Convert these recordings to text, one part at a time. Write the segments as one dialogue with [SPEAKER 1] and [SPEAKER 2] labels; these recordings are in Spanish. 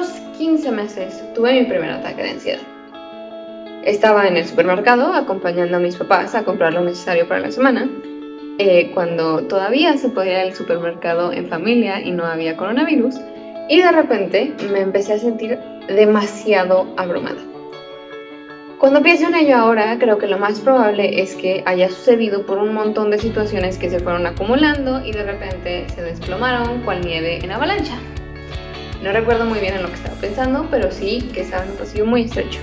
[SPEAKER 1] unos 15 meses tuve mi primer ataque de ansiedad. Estaba en el supermercado acompañando a mis papás a comprar lo necesario para la semana, cuando todavía se podía ir al supermercado en familia y no había coronavirus, y de repente me empecé a sentir demasiado abrumada. Cuando pienso en ello ahora, creo que lo más probable es que haya sucedido por un montón de situaciones que se fueron acumulando y de repente se desplomaron cual nieve en avalancha. No recuerdo muy bien en lo que estaba pensando, pero sí que estaba en un pasillo muy estrecho.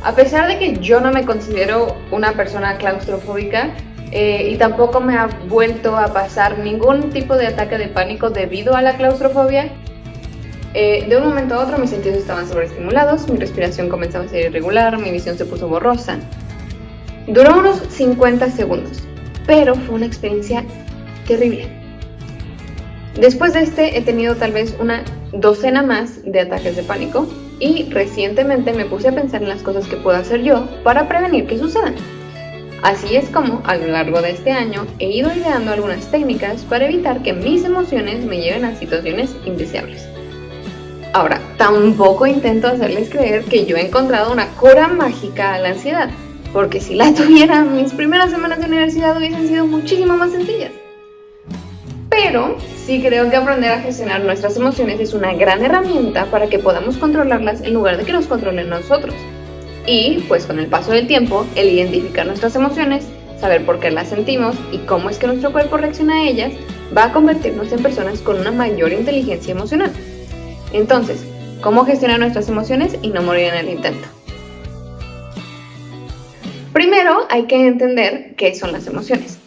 [SPEAKER 1] A pesar de que yo no me considero una persona claustrofóbica y tampoco me ha vuelto a pasar ningún tipo de ataque de pánico debido a la claustrofobia, de un momento a otro mis sentidos estaban sobreestimulados, mi respiración comenzaba a ser irregular, mi visión se puso borrosa. Duró unos 50 segundos, pero fue una experiencia terrible. Después de este he tenido tal vez una docena más de ataques de pánico y recientemente me puse a pensar en las cosas que puedo hacer yo para prevenir que sucedan. Así es como a lo largo de este año he ido ideando algunas técnicas para evitar que mis emociones me lleven a situaciones indeseables. Ahora, tampoco intento hacerles creer que yo he encontrado una cura mágica a la ansiedad, porque si la tuviera, mis primeras semanas de universidad hubiesen sido muchísimo más sencillas. Pero sí creo que aprender a gestionar nuestras emociones es una gran herramienta para que podamos controlarlas en lugar de que nos controlen nosotros. Y pues con el paso del tiempo, el identificar nuestras emociones, saber por qué las sentimos y cómo es que nuestro cuerpo reacciona a ellas, va a convertirnos en personas con una mayor inteligencia emocional. Entonces, ¿cómo gestionar nuestras emociones y no morir en el intento? Primero hay que entender qué son las emociones.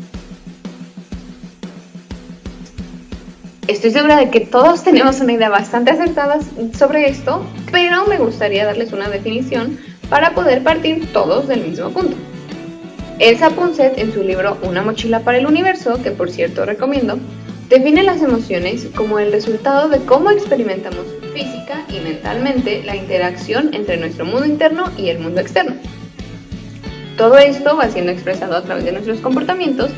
[SPEAKER 1] Estoy segura de que todos tenemos una idea bastante acertada sobre esto, pero me gustaría darles una definición para poder partir todos del mismo punto. Elsa Punset, en su libro Una mochila para el universo, que por cierto recomiendo, define las emociones como el resultado de cómo experimentamos física y mentalmente la interacción entre nuestro mundo interno y el mundo externo. Todo esto va siendo expresado a través de nuestros comportamientos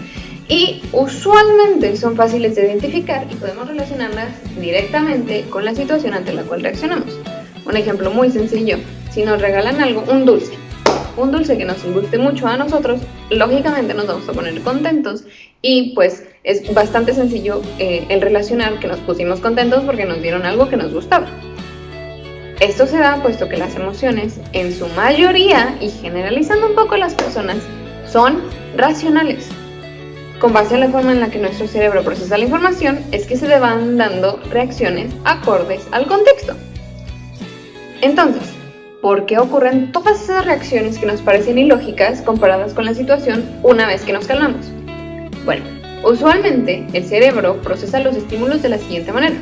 [SPEAKER 1] y usualmente son fáciles de identificar y podemos relacionarlas directamente con la situación ante la cual reaccionamos. Un ejemplo muy sencillo: si nos regalan algo, un dulce que nos guste mucho a nosotros, lógicamente nos vamos a poner contentos y pues es bastante sencillo el relacionar que nos pusimos contentos porque nos dieron algo que nos gustaba. Esto se da puesto que las emociones, en su mayoría y generalizando un poco las personas, son racionales. Con base en la forma en la que nuestro cerebro procesa la información, es que se le van dando reacciones acordes al contexto. Entonces, ¿por qué ocurren todas esas reacciones que nos parecen ilógicas comparadas con la situación una vez que nos calmamos? Bueno, usualmente el cerebro procesa los estímulos de la siguiente manera.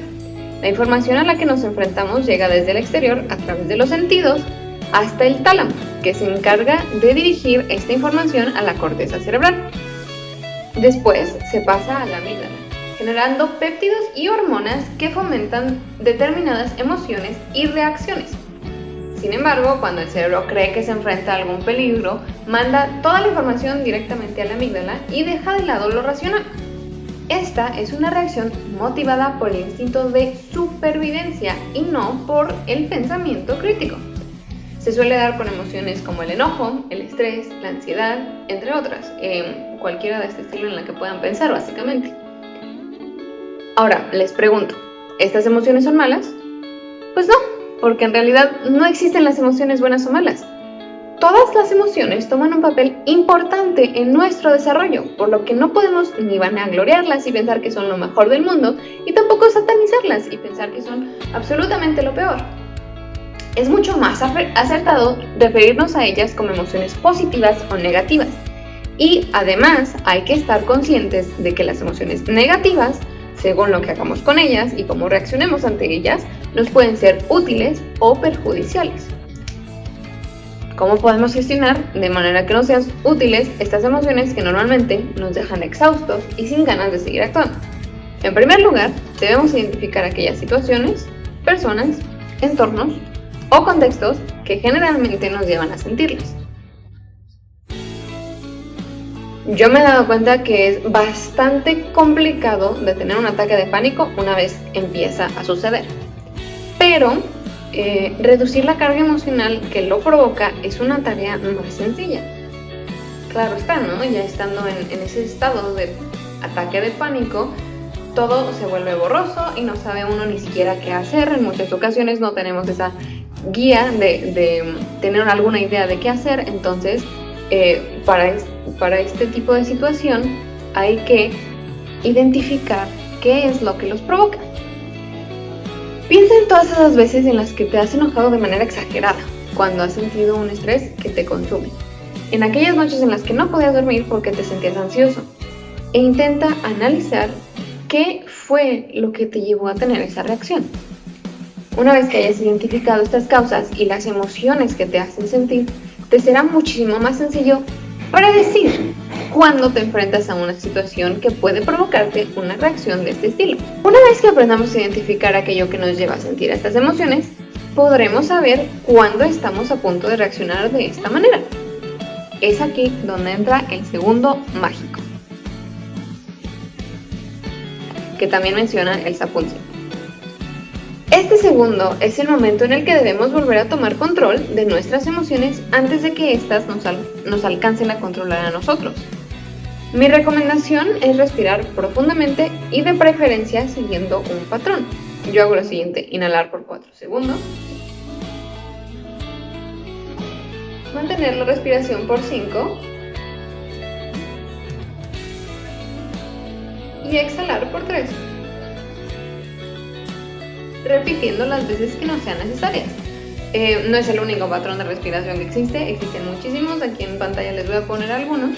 [SPEAKER 1] La información a la que nos enfrentamos llega desde el exterior a través de los sentidos hasta el tálamo, que se encarga de dirigir esta información a la corteza cerebral. Después se pasa a la amígdala, generando péptidos y hormonas que fomentan determinadas emociones y reacciones. Sin embargo, cuando el cerebro cree que se enfrenta a algún peligro, manda toda la información directamente a la amígdala y deja de lado lo racional. Esta es una reacción motivada por el instinto de supervivencia y no por el pensamiento crítico. Se suele dar con emociones como el enojo, el estrés, la ansiedad, entre otras, cualquiera de este estilo en la que puedan pensar básicamente. Ahora, les pregunto, ¿estas emociones son malas? Pues no, porque en realidad no existen las emociones buenas o malas. Todas las emociones toman un papel importante en nuestro desarrollo, por lo que no podemos ni vanagloriarlas y pensar que son lo mejor del mundo, y tampoco satanizarlas y pensar que son absolutamente lo peor. Es mucho más acertado referirnos a ellas como emociones positivas o negativas. Y además hay que estar conscientes de que las emociones negativas, según lo que hagamos con ellas y cómo reaccionemos ante ellas, nos pueden ser útiles o perjudiciales. ¿Cómo podemos gestionar de manera que nos sean útiles estas emociones que normalmente nos dejan exhaustos y sin ganas de seguir actuando? En primer lugar, debemos identificar aquellas situaciones, personas, entornos o contextos que generalmente nos llevan a sentirlas. Yo me he dado cuenta que es bastante complicado detener un ataque de pánico una vez empieza a suceder. Pero reducir la carga emocional que lo provoca es una tarea más sencilla. Claro está, ¿no? Ya estando en ese estado de ataque de pánico, todo se vuelve borroso y no sabe uno ni siquiera qué hacer. En muchas ocasiones no tenemos esa guía de tener alguna idea de qué hacer. Entonces, para este tipo de situación hay que identificar qué es lo que los provoca. Piensa en todas esas veces en las que te has enojado de manera exagerada, cuando has sentido un estrés que te consume. En aquellas noches en las que no podías dormir porque te sentías ansioso. E intenta analizar qué fue lo que te llevó a tener esa reacción. Una vez que hayas identificado estas causas y las emociones que te hacen sentir, te será muchísimo más sencillo predecir cuando te enfrentas a una situación que puede provocarte una reacción de este estilo. Una vez que aprendamos a identificar aquello que nos lleva a sentir estas emociones, podremos saber cuándo estamos a punto de reaccionar de esta manera. Es aquí donde entra el segundo mágico, que también menciona el Sapunzi. Este segundo es el momento en el que debemos volver a tomar control de nuestras emociones antes de que éstas nos alcancen a controlar a nosotros. Mi recomendación es respirar profundamente y de preferencia siguiendo un patrón. Yo hago lo siguiente: inhalar por 4 segundos, mantener la respiración por 5 y exhalar por 3, repitiendo las veces que no sean necesarias. No es el único patrón de respiración que existe, existen muchísimos, aquí en pantalla les voy a poner algunos.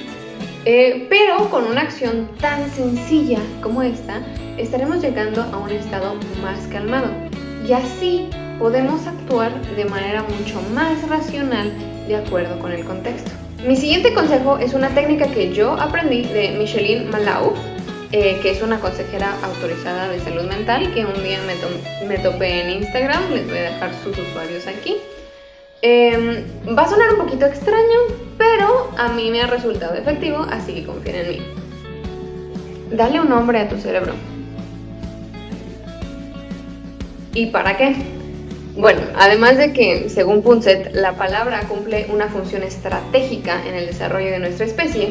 [SPEAKER 1] Pero con una acción tan sencilla como esta, estaremos llegando a un estado más calmado y así podemos actuar de manera mucho más racional de acuerdo con el contexto. Mi siguiente consejo es una técnica que yo aprendí de Micheline Malouf, que es una consejera autorizada de salud mental, que un día me topé en Instagram. Les voy a dejar sus usuarios aquí. Va a sonar un poquito extraño, pero a mí me ha resultado efectivo, así que confíen en mí. Dale un nombre a tu cerebro. ¿Y para qué? Bueno, además de que, según Punset, la palabra cumple una función estratégica en el desarrollo de nuestra especie,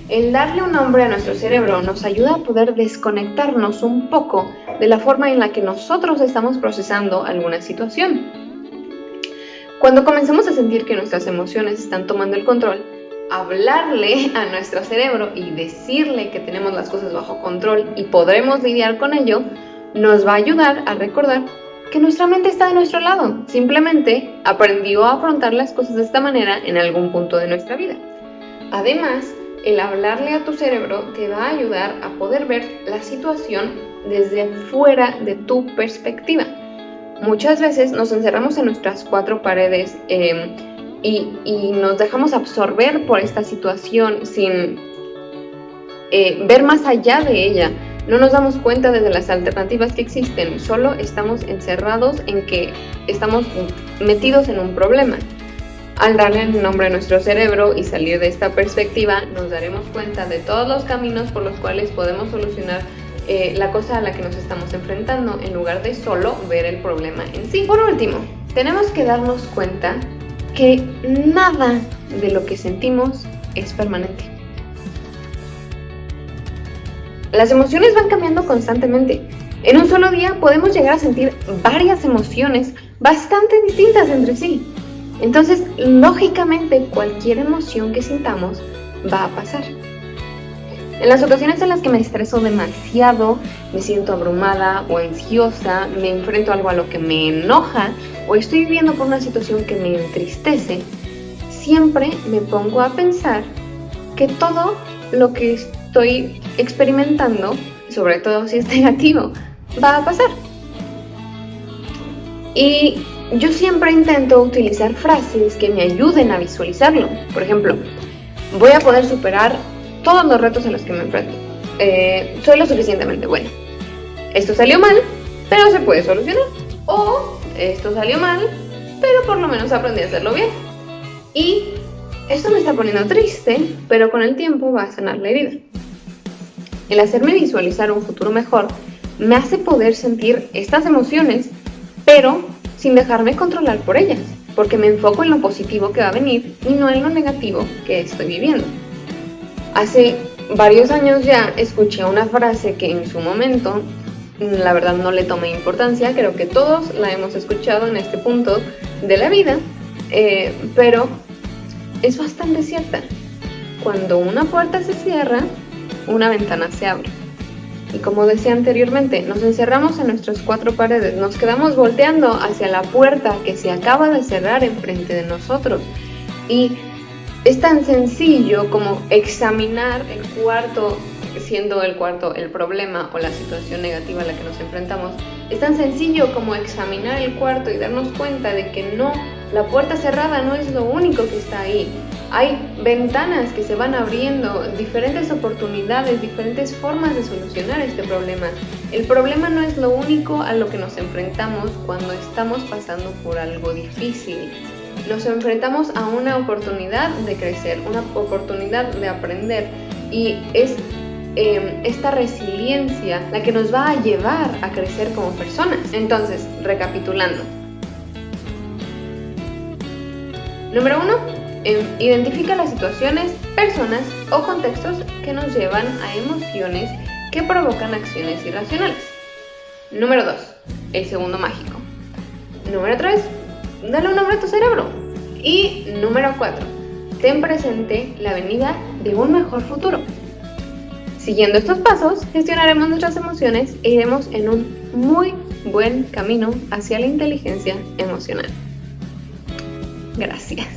[SPEAKER 1] el darle un nombre a nuestro cerebro nos ayuda a poder desconectarnos un poco de la forma en la que nosotros estamos procesando alguna situación. Cuando comenzamos a sentir que nuestras emociones están tomando el control, hablarle a nuestro cerebro y decirle que tenemos las cosas bajo control y podremos lidiar con ello, nos va a ayudar a recordar que nuestra mente está de nuestro lado. Simplemente aprendió a afrontar las cosas de esta manera en algún punto de nuestra vida. Además, el hablarle a tu cerebro te va a ayudar a poder ver la situación desde fuera de tu perspectiva. Muchas veces nos encerramos en nuestras 4 paredes y nos dejamos absorber por esta situación sin ver más allá de ella. No nos damos cuenta de las alternativas que existen, solo estamos encerrados en que estamos metidos en un problema. Al darle el nombre a nuestro cerebro y salir de esta perspectiva, nos daremos cuenta de todos los caminos por los cuales podemos solucionar la cosa a la que nos estamos enfrentando, en lugar de solo ver el problema en sí. Por último, tenemos que darnos cuenta que nada de lo que sentimos es permanente. Las emociones van cambiando constantemente. En un solo día podemos llegar a sentir varias emociones bastante distintas entre sí. Entonces, lógicamente, cualquier emoción que sintamos va a pasar. En las ocasiones en las que me estreso demasiado, me siento abrumada o ansiosa, me enfrento a algo a lo que me enoja o estoy viviendo por una situación que me entristece, siempre me pongo a pensar que todo lo que estoy experimentando, sobre todo si es negativo, va a pasar. Y yo siempre intento utilizar frases que me ayuden a visualizarlo. Por ejemplo, voy a poder superar todos los retos a los que me enfrento. Soy lo suficientemente buena. Esto salió mal, pero se puede solucionar. O esto salió mal, pero por lo menos aprendí a hacerlo bien. Y esto me está poniendo triste, pero con el tiempo va a sanar la herida. El hacerme visualizar un futuro mejor me hace poder sentir estas emociones, pero sin dejarme controlar por ellas, porque me enfoco en lo positivo que va a venir y no en lo negativo que estoy viviendo. Hace varios años ya escuché una frase que en su momento, la verdad no le tomé importancia, creo que todos la hemos escuchado en este punto de la vida, pero es bastante cierta. Cuando una puerta se cierra, una ventana se abre. Y como decía anteriormente, nos encerramos en nuestras cuatro paredes, nos quedamos volteando hacia la puerta que se acaba de cerrar enfrente de nosotros. Y es tan sencillo como examinar el cuarto, siendo el cuarto el problema o la situación negativa a la que nos enfrentamos. Es tan sencillo como examinar el cuarto y darnos cuenta de que no, la puerta cerrada no es lo único que está ahí. Hay ventanas que se van abriendo, diferentes oportunidades, diferentes formas de solucionar este problema. El problema no es lo único a lo que nos enfrentamos cuando estamos pasando por algo difícil. Nos enfrentamos a una oportunidad de crecer, una oportunidad de aprender, y es esta resiliencia la que nos va a llevar a crecer como personas. Entonces, recapitulando. Número 1. Identifica las situaciones, personas o contextos que nos llevan a emociones que provocan acciones irracionales. Número 2. El segundo mágico. Número 3. Dale un nombre a tu cerebro. Y número 4. Ten presente la venida de un mejor futuro. Siguiendo estos pasos, gestionaremos nuestras emociones e iremos en un muy buen camino hacia la inteligencia emocional. Gracias.